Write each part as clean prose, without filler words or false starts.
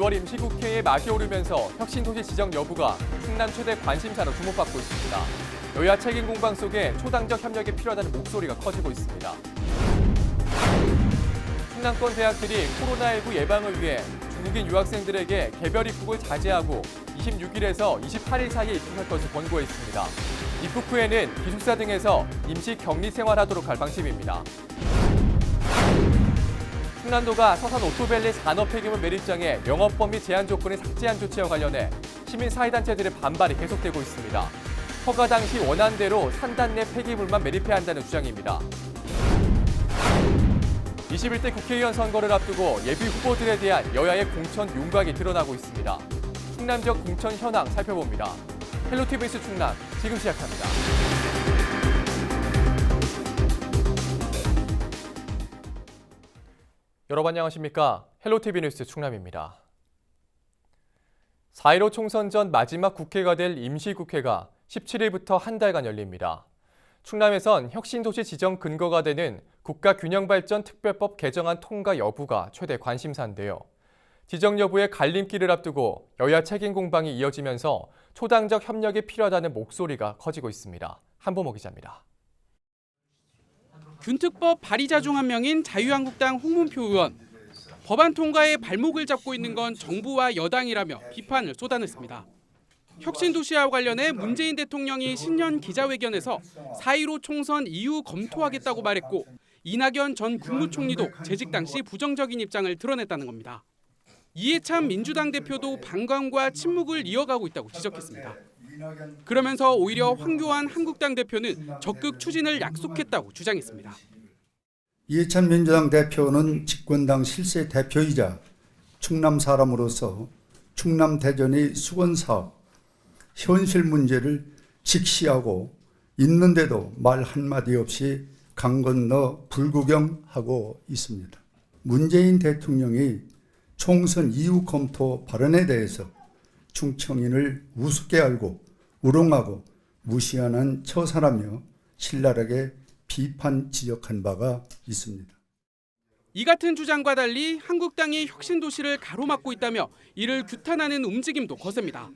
10월 임시국회에 막이 오르면서 혁신도시 지정 여부가 충남 최대 관심사로 주목받고 있습니다. 여야 책임 공방 속에 초당적 협력이 필요하다는 목소리가 커지고 있습니다. 충남권 대학들이 코로나19 예방을 위해 중국인 유학생들에게 개별 입국을 자제하고 26일에서 28일 사이에 입국할 것을 권고했습니다. 입국 후에는 기숙사 등에서 임시 격리 생활하도록 할 방침입니다. 충남도가 서산 오토밸리 산업 폐기물 매립장에 영업범위 제한 조건을 삭제한 조치와 관련해 시민사회단체들의 반발이 계속되고 있습니다. 허가 당시 원안대로 산단 내 폐기물만 매립해야 한다는 주장입니다. 21대 국회의원 선거를 앞두고 예비 후보들에 대한 여야의 공천 윤곽이 드러나고 있습니다. 충남 지역 공천 현황 살펴봅니다. 헬로티비 뉴스 충남 지금 시작합니다. 여러분 안녕하십니까? 헬로티비 뉴스 충남입니다. 4.15 총선 전 마지막 국회가 될 임시국회가 17일부터 한 달간 열립니다. 충남에선 혁신도시 지정 근거가 되는 국가균형발전특별법 개정안 통과 여부가 최대 관심사인데요. 지정 여부의 갈림길을 앞두고 여야 책임 공방이 이어지면서 초당적 협력이 필요하다는 목소리가 커지고 있습니다. 한보모 기자입니다. 균특법 발의자 중 한 명인 자유한국당 홍문표 의원. 법안 통과에 발목을 잡고 있는 건 정부와 여당이라며 비판을 쏟아냈습니다. 혁신도시와 관련해 문재인 대통령이 신년 기자회견에서 4.15 총선 이후 검토하겠다고 말했고 이낙연 전 국무총리도 재직 당시 부정적인 입장을 드러냈다는 겁니다. 이해찬 민주당 대표도 방관과 침묵을 이어가고 있다고 지적했습니다. 그러면서 오히려 황교안 한국당 대표는 적극 추진을 약속했다고 주장했습니다. 이해찬 민주당 대표는 집권당 실세 대표이자 충남 사람으로서 충남 대전의 수건사업, 현실 문제를 직시하고 있는데도 말 한마디 없이 강 건너 불구경하고 있습니다. 문재인 대통령이 총선 이후 검토 발언에 대해서 충청인을 우습게 알고 우롱하고 무시하는 처사라며 신랄하게 비판 지적한 바가 있습니다. 이 같은 주장과 달리 한국당이 혁신도시를 가로막고 있다며 이를 규탄하는 움직임도 거셉니다.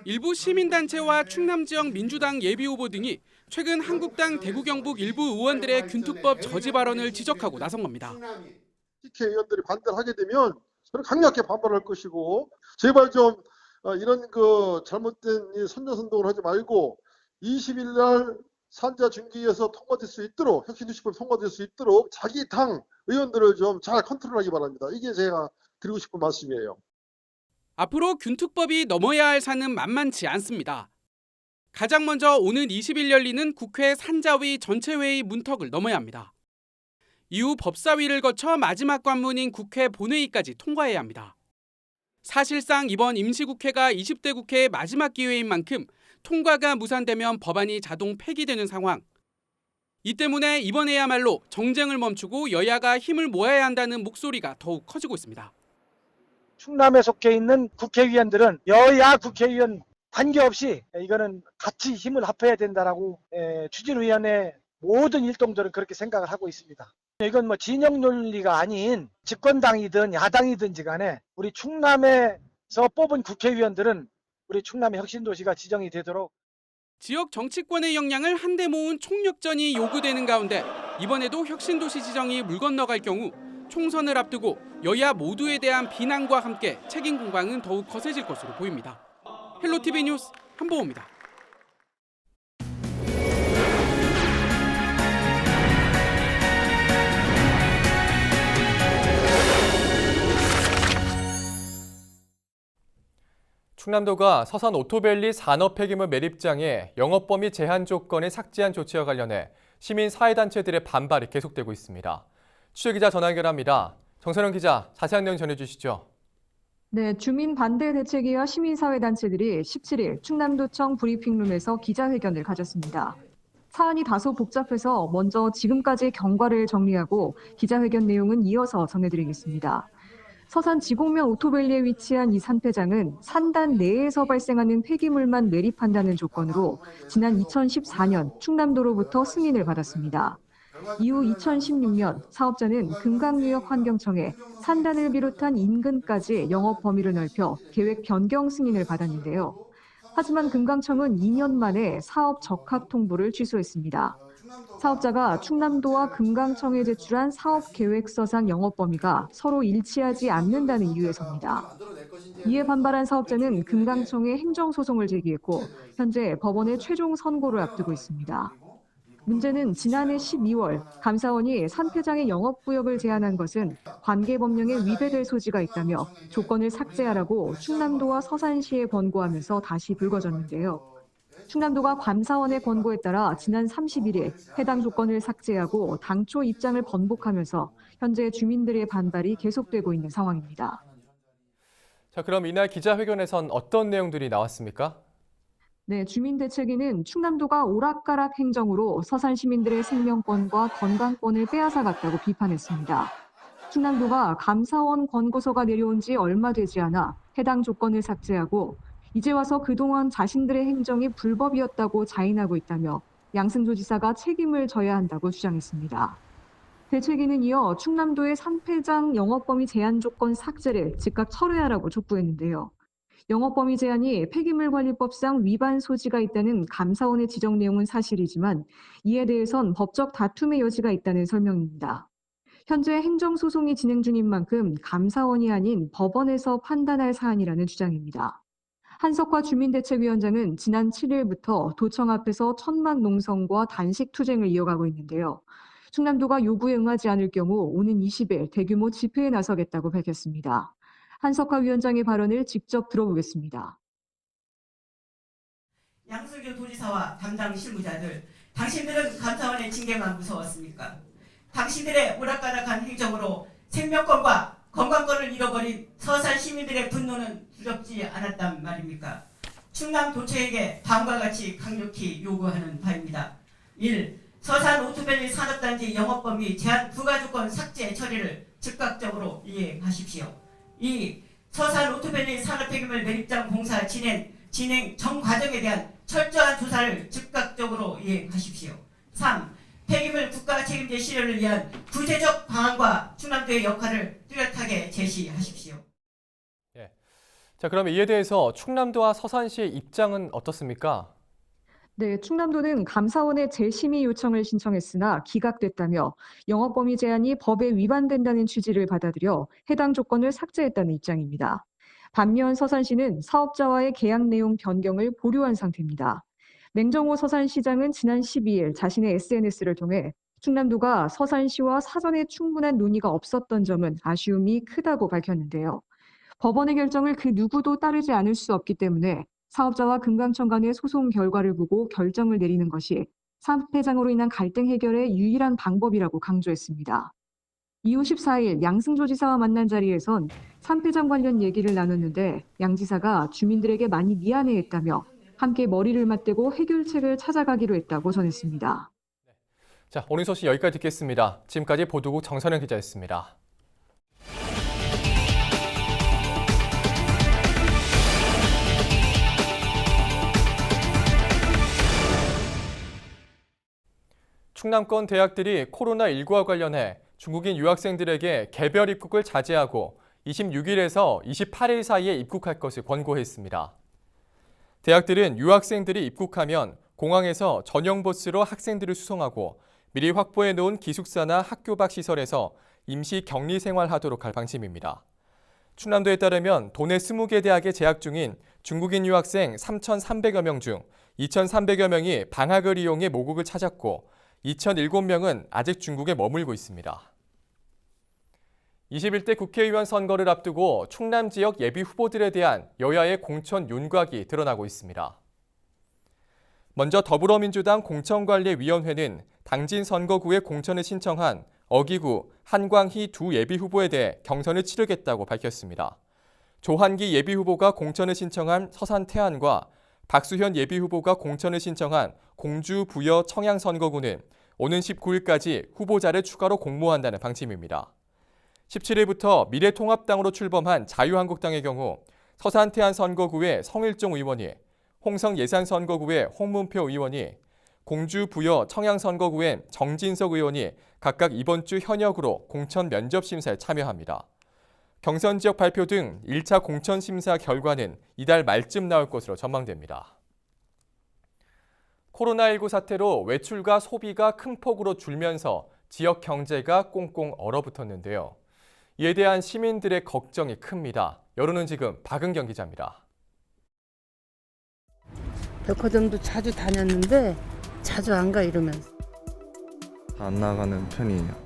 일부 시민단체와 충남 지역 민주당 예비후보 등이 최근 한국당 대구 경북 일부 의원들의 균특법 저지 발언을 지적하고 나선 겁니다. 국회의원들이 반대를 하게 되면 저는 강력하게 반발할 것이고 제발 좀 이런 잘못된 선전선동을 하지 말고 20일 날 산자중기에서 통과될 수 있도록 혁신도시법 통과될 수 있도록 자기 당 의원들을 좀 잘 컨트롤하기 바랍니다. 이게 제가 드리고 싶은 말씀이에요. 앞으로 균특법이 넘어야 할 산은 만만치 않습니다. 가장 먼저 오는 20일 열리는 국회 산자위 전체회의 문턱을 넘어야 합니다. 이후 법사위를 거쳐 마지막 관문인 국회 본회의까지 통과해야 합니다. 사실상 이번 임시국회가 20대 국회의 마지막 기회인 만큼 통과가 무산되면 법안이 자동 폐기되는 상황. 이 때문에 이번에야말로 정쟁을 멈추고 여야가 힘을 모아야 한다는 목소리가 더욱 커지고 있습니다. 충남에 속해 있는 국회의원들은 여야 국회의원 관계없이 이거는 같이 힘을 합해야 된다라고 추진위원회 모든 일동들은 그렇게 생각을 하고 있습니다. 이건 진영 논리가 아닌 집권당이든 야당이든지 간에 우리 충남에서 뽑은 국회의원들은 우리 충남의 혁신도시가 지정이 되도록 지역 정치권의 역량을 한데 모은 총력전이 요구되는 가운데 이번에도 혁신도시 지정이 물 건너갈 경우 총선을 앞두고 여야 모두에 대한 비난과 함께 책임 공방은 더욱 거세질 것으로 보입니다. 헬로티비 뉴스 한보호입니다. 충남도가 서산 오토밸리 산업 폐기물 매립장에 영업범위 제한 조건을 삭제한 조치와 관련해 시민사회단체들의 반발이 계속되고 있습니다. 취재기자 전화 연결합니다. 정선영 기자, 자세한 내용 전해주시죠. 네, 주민 반대 대책위와 시민사회단체들이 17일 충남도청 브리핑룸에서 기자회견을 가졌습니다. 사안이 다소 복잡해서 먼저 지금까지의 경과를 정리하고 기자회견 내용은 이어서 전해드리겠습니다. 서산 지곡면 오토밸리에 위치한 이 산폐장은 산단 내에서 발생하는 폐기물만 매립한다는 조건으로 지난 2014년 충남도로부터 승인을 받았습니다. 이후 2016년 사업자는 금강유역환경청에 산단을 비롯한 인근까지 영업 범위를 넓혀 계획 변경 승인을 받았는데요. 하지만 금강청은 2년 만에 사업 적합 통보를 취소했습니다. 사업자가 충남도와 금강청에 제출한 사업 계획서상 영업 범위가 서로 일치하지 않는다는 이유에서입니다. 이에 반발한 사업자는 금강청에 행정소송을 제기했고 현재 법원의 최종 선고를 앞두고 있습니다. 문제는 지난해 12월 감사원이 산패장의 영업구역을 제한한 것은 관계법령에 위배될 소지가 있다며 조건을 삭제하라고 충남도와 서산시에 권고하면서 다시 불거졌는데요. 충남도가 감사원의 권고에 따라 지난 31일 해당 조건을 삭제하고 당초 입장을 번복하면서 현재 주민들의 반발이 계속되고 있는 상황입니다. 자, 그럼 이날 기자회견에선 어떤 내용들이 나왔습니까? 네, 주민대책위는 충남도가 오락가락 행정으로 서산 시민들의 생명권과 건강권을 빼앗아갔다고 비판했습니다. 충남도가 감사원 권고서가 내려온 지 얼마 되지 않아 해당 조건을 삭제하고 이제 와서 그동안 자신들의 행정이 불법이었다고 자인하고 있다며 양승조 지사가 책임을 져야 한다고 주장했습니다. 대책위는 이어 충남도의 산패장 영업범위 제한 조건 삭제를 즉각 철회하라고 촉구했는데요. 영업범위 제한이 폐기물관리법상 위반 소지가 있다는 감사원의 지적 내용은 사실이지만 이에 대해선 법적 다툼의 여지가 있다는 설명입니다. 현재 행정소송이 진행 중인 만큼 감사원이 아닌 법원에서 판단할 사안이라는 주장입니다. 한석화 주민대책위원장은 지난 7일부터 도청 앞에서 천막 농성과 단식 투쟁을 이어가고 있는데요. 충남도가 요구에 응하지 않을 경우 오는 20일 대규모 집회에 나서겠다고 밝혔습니다. 한석화 위원장의 발언을 직접 들어보겠습니다. 양승조 도지사와 담당 실무자들, 당신들은 감사원의 징계만 무서웠습니까? 당신들의 오락가락한 행정으로 생명권과 건강권을 잃어버린 서산 시민들의 분노는 두렵지 않았단 말입니까? 충남도청에게 다음과 같이 강력히 요구하는 바입니다. 1. 서산 오토밸리 산업단지 영업범위 제한 부가조건 삭제 처리를 즉각적으로 이행하십시오. 2. 서산 오토밸리 산업폐기물 매립장 공사 진행 전 과정에 대한 철저한 조사를 즉각적으로 이행하십시오. 3. 폐기물 국가 책임제 실현을 위한 구체적 방안과 충남도의 역할을 뚜렷하게 제시하십시오. 자, 그럼 이에 대해서 충남도와 서산시의 입장은 어떻습니까? 네, 충남도는 감사원에 재심의 요청을 신청했으나 기각됐다며 영업범위 제한이 법에 위반된다는 취지를 받아들여 해당 조건을 삭제했다는 입장입니다. 반면 서산시는 사업자와의 계약 내용 변경을 보류한 상태입니다. 맹정호 서산시장은 지난 12일 자신의 SNS를 통해 충남도가 서산시와 사전에 충분한 논의가 없었던 점은 아쉬움이 크다고 밝혔는데요. 법원의 결정을 그 누구도 따르지 않을 수 없기 때문에 사업자와 금강청 간의 소송 결과를 보고 결정을 내리는 것이 산패장으로 인한 갈등 해결의 유일한 방법이라고 강조했습니다. 이후 14일 양승조 지사와 만난 자리에선 산패장 관련 얘기를 나눴는데 양 지사가 주민들에게 많이 미안해했다며 함께 머리를 맞대고 해결책을 찾아가기로 했다고 전했습니다. 자, 오늘 소식 여기까지 듣겠습니다. 지금까지 보도국 정선영 기자였습니다. 충남권 대학들이 코로나19와 관련해 중국인 유학생들에게 개별 입국을 자제하고 26일에서 28일 사이에 입국할 것을 권고했습니다. 대학들은 유학생들이 입국하면 공항에서 전용 버스로 학생들을 수송하고 미리 확보해 놓은 기숙사나 학교 밖 시설에서 임시 격리 생활하도록 할 방침입니다. 충남도에 따르면 도내 20개 대학에 재학 중인 중국인 유학생 3,300여 명 중 2,300여 명이 방학을 이용해 모국을 찾았고 2,007명은 아직 중국에 머물고 있습니다. 21대 국회의원 선거를 앞두고 충남 지역 예비 후보들에 대한 여야의 공천 윤곽이 드러나고 있습니다. 먼저 더불어민주당 공천관리위원회는 당진 선거구에 공천을 신청한 어기구, 한광희 두 예비 후보에 대해 경선을 치르겠다고 밝혔습니다. 조한기 예비 후보가 공천을 신청한 서산 태안과 박수현 예비 후보가 공천을 신청한 공주 부여 청양 선거구는 오는 19일까지 후보자를 추가로 공모한다는 방침입니다. 17일부터 미래통합당으로 출범한 자유한국당의 경우 서산 태안 선거구의 성일종 의원이, 홍성 예산 선거구의 홍문표 의원이, 공주 부여 청양선거구엔 정진석 의원이 각각 이번 주 현역으로 공천 면접 심사에 참여합니다. 경선 지역 발표 등 1차 공천 심사 결과는 이달 말쯤 나올 것으로 전망됩니다. 코로나19 사태로 외출과 소비가 큰 폭으로 줄면서 지역 경제가 꽁꽁 얼어붙었는데요. 이에 대한 시민들의 걱정이 큽니다. 여론은 지금 박은경 기자입니다. 백화점도 자주 다녔는데 자주 안 가 이러면서. 안 나가는 편이에요.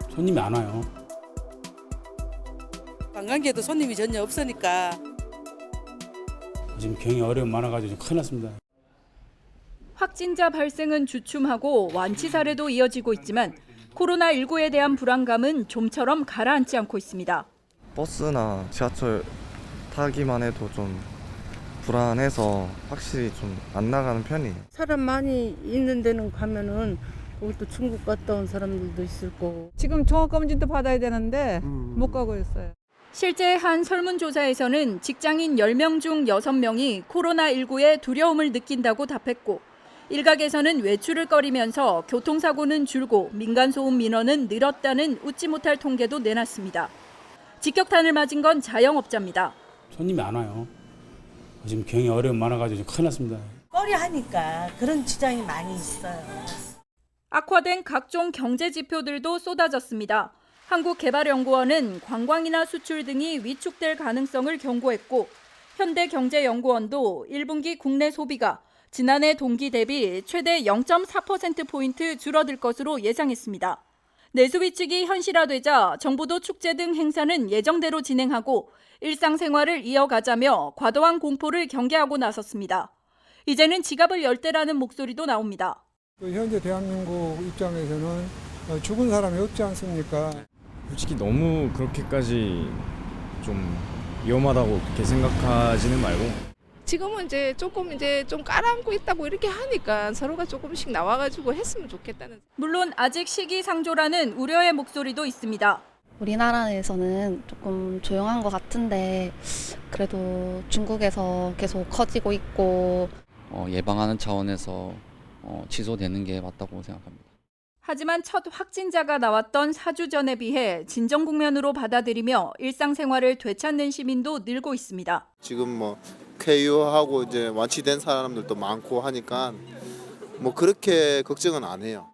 손님이 안 와요. 관광객도 손님이 전혀 없으니까. 지금 경영 어려움 많아가지고 큰일 났습니다. 확진자 발생은 주춤하고 완치 사례도 이어지고 있지만 코로나19에 대한 불안감은 좀처럼 가라앉지 않고 있습니다. 버스나 지하철 타기만 해도 좀 불안해서 확실히 좀 안 나가는 편이에요. 사람 많이 있는 데는 가면은 거기 또 중국 갔다 온 사람들도 있을 거고. 지금 종합검진도 받아야 되는데 못 가고 있어요. 실제 한 설문조사에서는 직장인 10명 중 6명이 코로나19에 두려움을 느낀다고 답했고 일각에서는 외출을 꺼리면서 교통사고는 줄고 민간소음 민원은 늘었다는 웃지 못할 통계도 내놨습니다. 직격탄을 맞은 건 자영업자입니다. 손님이 안 와요. 지금 경영 어려움 많아가지고 큰일 났습니다. 꺼려하니까 그런 지장이 많이 있어요. 악화된 각종 경제 지표들도 쏟아졌습니다. 한국개발연구원은 관광이나 수출 등이 위축될 가능성을 경고했고 현대경제연구원도 1분기 국내 소비가 지난해 동기 대비 최대 0.4%포인트 줄어들 것으로 예상했습니다. 내수 위축이 현실화되자 정부도 축제 등 행사는 예정대로 진행하고 일상생활을 이어가자며 과도한 공포를 경계하고 나섰습니다. 이제는 지갑을 열 때라는 목소리도 나옵니다. 현재 대한민국 입장에서는 죽은 사람이 없지 않습니까? 솔직히 너무 그렇게까지 좀 위험하다고 그렇게 생각하지는 말고 지금은 이제 조금 좀 깔아앉고 있다고 이렇게 하니까 서로가 조금씩 나와가지고 했으면 좋겠다는. 물론 아직 시기상조라는 우려의 목소리도 있습니다. 우리나라에서는 조금 조용한 것 같은데 그래도 중국에서 계속 커지고 있고 예방하는 차원에서 취소되는 게 맞다고 생각합니다. 하지만 첫 확진자가 나왔던 4주 전에 비해 진정 국면으로 받아들이며 일상생활을 되찾는 시민도 늘고 있습니다. 지금 쾌유하고 이제 완치된 사람들도 많고 하니까 그렇게 걱정은 안 해요.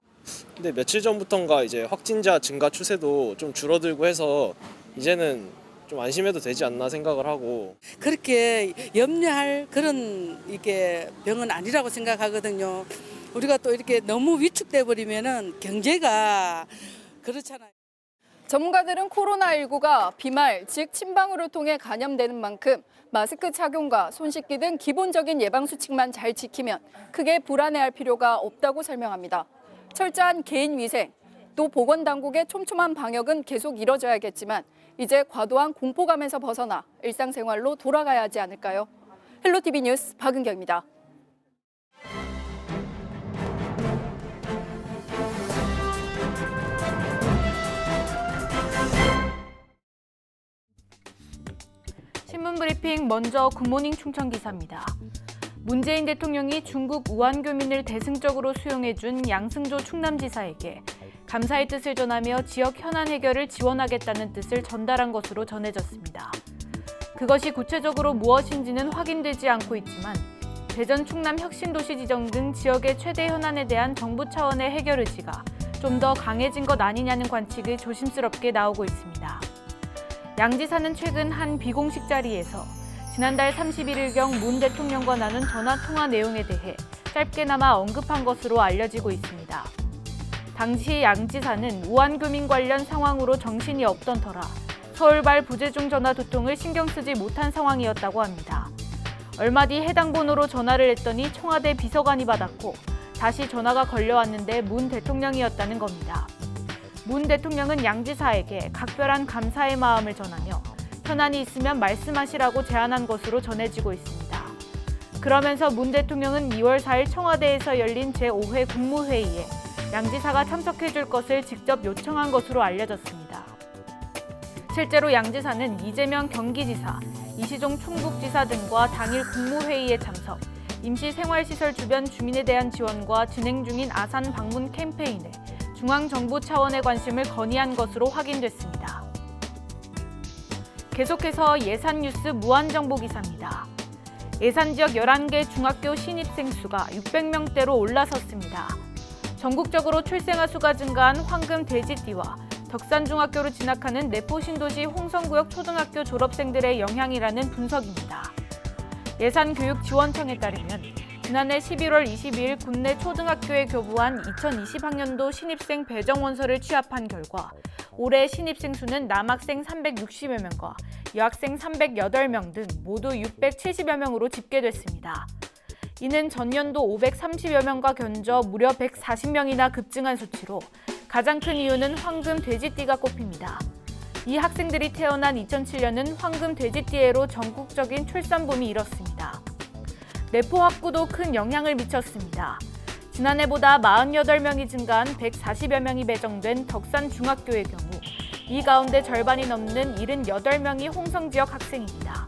근데 며칠 전부터인가 이제 확진자 증가 추세도 좀 줄어들고 해서 이제는 좀 안심해도 되지 않나 생각을 하고. 그렇게 염려할 그런 이게 병은 아니라고 생각하거든요. 우리가 또 이렇게 너무 위축돼 버리면은 경제가 그렇잖아요. 전문가들은 코로나19가 비말, 즉 침방울을 통해 감염되는 만큼 마스크 착용과 손 씻기 등 기본적인 예방 수칙만 잘 지키면 크게 불안해할 필요가 없다고 설명합니다. 철저한 개인 위생, 또 보건당국의 촘촘한 방역은 계속 이뤄져야겠지만 이제 과도한 공포감에서 벗어나 일상생활로 돌아가야 하지 않을까요? 헬로티비 뉴스 박은경입니다. 신문 브리핑 먼저 굿모닝 충청 기사입니다. 문재인 대통령이 중국 우한 교민을 대승적으로 수용해준 양승조 충남지사에게 감사의 뜻을 전하며 지역 현안 해결을 지원하겠다는 뜻을 전달한 것으로 전해졌습니다. 그것이 구체적으로 무엇인지는 확인되지 않고 있지만 대전 충남 혁신도시 지정 등 지역의 최대 현안에 대한 정부 차원의 해결 의지가 좀 더 강해진 것 아니냐는 관측이 조심스럽게 나오고 있습니다. 양 지사는 최근 한 비공식 자리에서 지난달 31일경 문 대통령과 나눈 전화통화 내용에 대해 짧게나마 언급한 것으로 알려지고 있습니다. 당시 양 지사는 우한 교민 관련 상황으로 정신이 없던 터라 서울발 부재중 전화 두통을 신경 쓰지 못한 상황이었다고 합니다. 얼마 뒤 해당 번호로 전화를 했더니 청와대 비서관이 받았고 다시 전화가 걸려왔는데 문 대통령이었다는 겁니다. 문 대통령은 양 지사에게 각별한 감사의 마음을 전하며 현안이 있으면 말씀하시라고 제안한 것으로 전해지고 있습니다. 그러면서 문 대통령은 2월 4일 청와대에서 열린 제5회 국무회의에 양 지사가 참석해줄 것을 직접 요청한 것으로 알려졌습니다. 실제로 양 지사는 이재명 경기지사, 이시종 충북지사 등과 당일 국무회의에 참석, 임시생활시설 주변 주민에 대한 지원과 진행 중인 아산 방문 캠페인에 중앙정부 차원의 관심을 건의한 것으로 확인됐습니다. 계속해서 예산 뉴스 무한정보 기사입니다. 예산 지역 11개 중학교 신입생 수가 600명대로 올라섰습니다. 전국적으로 출생아 수가 증가한 황금 돼지띠와 덕산중학교로 진학하는 내포신도시 홍성구역 초등학교 졸업생들의 영향이라는 분석입니다. 예산교육지원청에 따르면 지난해 11월 22일 국내 초등학교에 교부한 2020학년도 신입생 배정 원서를 취합한 결과 올해 신입생 수는 남학생 360여 명과 여학생 308명 등 모두 670여 명으로 집계됐습니다. 이는 전년도 530여 명과 견저 무려 140명이나 급증한 수치로 가장 큰 이유는 황금 돼지띠가 꼽힙니다. 이 학생들이 태어난 2007년은 황금 돼지띠해로 전국적인 출산붐이 일었습니다. 내포 확구도 큰 영향을 미쳤습니다. 지난해보다 48명이 증가한 140여 명이 배정된 덕산중학교의 경우 이 가운데 절반이 넘는 78명이 홍성 지역 학생입니다.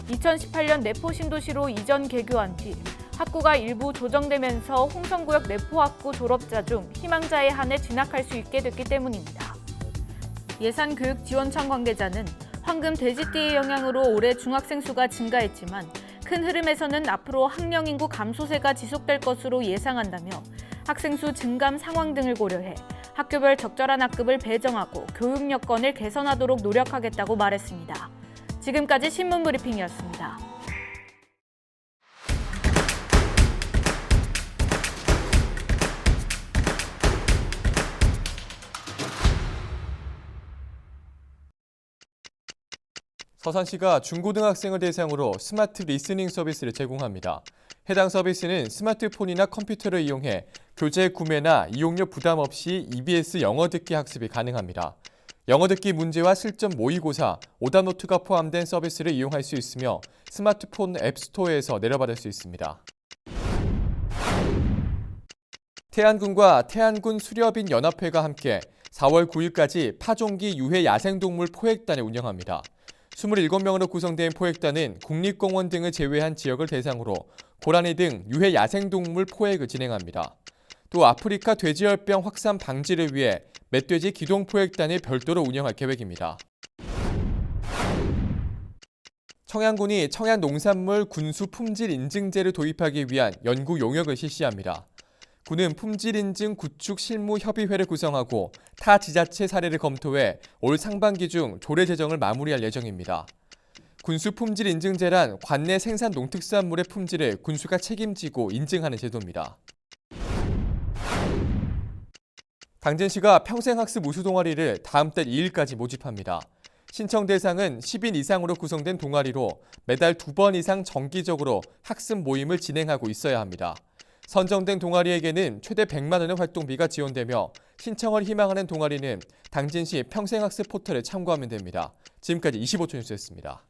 2018년 내포 신도시로 이전 개교한 뒤 학구가 일부 조정되면서 홍성구역 내포 학구 졸업자 중 희망자에 한해 진학할 수 있게 됐기 때문입니다. 예산교육지원청 관계자는 황금 돼지띠의 영향으로 올해 중학생 수가 증가했지만 큰 흐름에서는 앞으로 학령 인구 감소세가 지속될 것으로 예상한다며 학생 수 증감 상황 등을 고려해 학교별 적절한 학급을 배정하고 교육 여건을 개선하도록 노력하겠다고 말했습니다. 지금까지 신문브리핑이었습니다. 서산시가 중고등학생을 대상으로 스마트 리스닝 서비스를 제공합니다. 해당 서비스는 스마트폰이나 컴퓨터를 이용해 교재 구매나 이용료 부담 없이 EBS 영어 듣기 학습이 가능합니다. 영어 듣기 문제와 실전 모의고사, 오답노트가 포함된 서비스를 이용할 수 있으며 스마트폰 앱스토어에서 내려받을 수 있습니다. 태안군과 태안군 수렵인 연합회가 함께 4월 9일까지 파종기 유해 야생동물 포획단을 운영합니다. 27명으로 구성된 포획단은 국립공원 등을 제외한 지역을 대상으로 고라니 등 유해 야생동물 포획을 진행합니다. 또 아프리카 돼지열병 확산 방지를 위해 멧돼지 기동 포획단을 별도로 운영할 계획입니다. 청양군이 청양농산물 군수 품질 인증제를 도입하기 위한 연구 용역을 실시합니다. 군은 품질 인증 구축 실무 협의회를 구성하고 타 지자체 사례를 검토해 올 상반기 중 조례 제정을 마무리할 예정입니다. 군수 품질 인증제란 관내 생산 농특산물의 품질을 군수가 책임지고 인증하는 제도입니다. 당진시가 평생학습 우수 동아리를 다음 달 2일까지 모집합니다. 신청 대상은 10인 이상으로 구성된 동아리로 매달 2번 이상 정기적으로 학습 모임을 진행하고 있어야 합니다. 선정된 동아리에게는 최대 100만 원의 활동비가 지원되며 신청을 희망하는 동아리는 당진시 평생학습 포털에 참고하면 됩니다. 지금까지 25초 뉴스였습니다.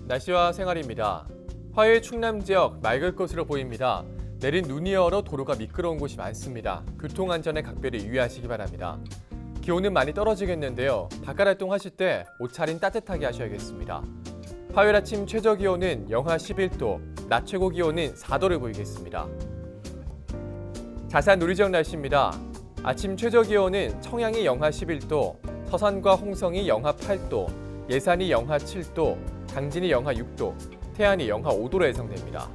날씨와 생활입니다. 화요일 충남 지역 맑을 것으로 보입니다. 내린 눈이 얼어 도로가 미끄러운 곳이 많습니다. 교통안전에 각별히 유의하시기 바랍니다. 기온은 많이 떨어지겠는데요. 바깥 활동하실 때 옷차림 따뜻하게 하셔야겠습니다. 화요일 아침 최저 기온은 영하 11도, 낮 최고 기온은 4도를 보이겠습니다. 자세한 누리지역 날씨입니다. 아침 최저 기온은 청양이 영하 11도, 서산과 홍성이 영하 8도, 예산이 영하 7도, 당진이 영하 6도, 태안이 영하 5도로 예상됩니다.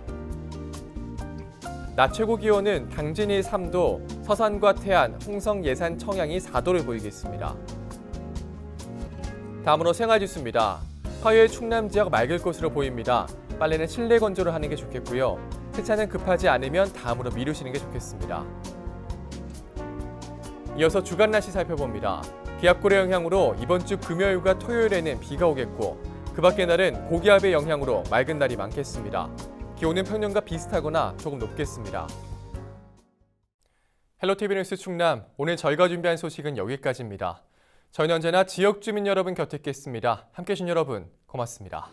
낮 최고 기온은 당진이 3도, 서산과 태안, 홍성, 예산, 청양이 4도를 보이겠습니다. 다음으로 생활지수입니다. 화요일 충남 지역 맑을 것으로 보입니다. 빨래는 실내 건조를 하는 게 좋겠고요. 세차는 급하지 않으면 다음으로 미루시는 게 좋겠습니다. 이어서 주간 날씨 살펴봅니다. 기압골의 영향으로 이번 주 금요일과 토요일에는 비가 오겠고 그 밖의 날은 고기압의 영향으로 맑은 날이 많겠습니다. 기온은 평년과 비슷하거나 조금 높겠습니다. 헬로티비 뉴스 충남, 오늘 저희가 준비한 소식은 여기까지입니다. 저희는 언제나 지역 주민 여러분 곁에 있겠습니다. 함께해 주신 여러분 고맙습니다.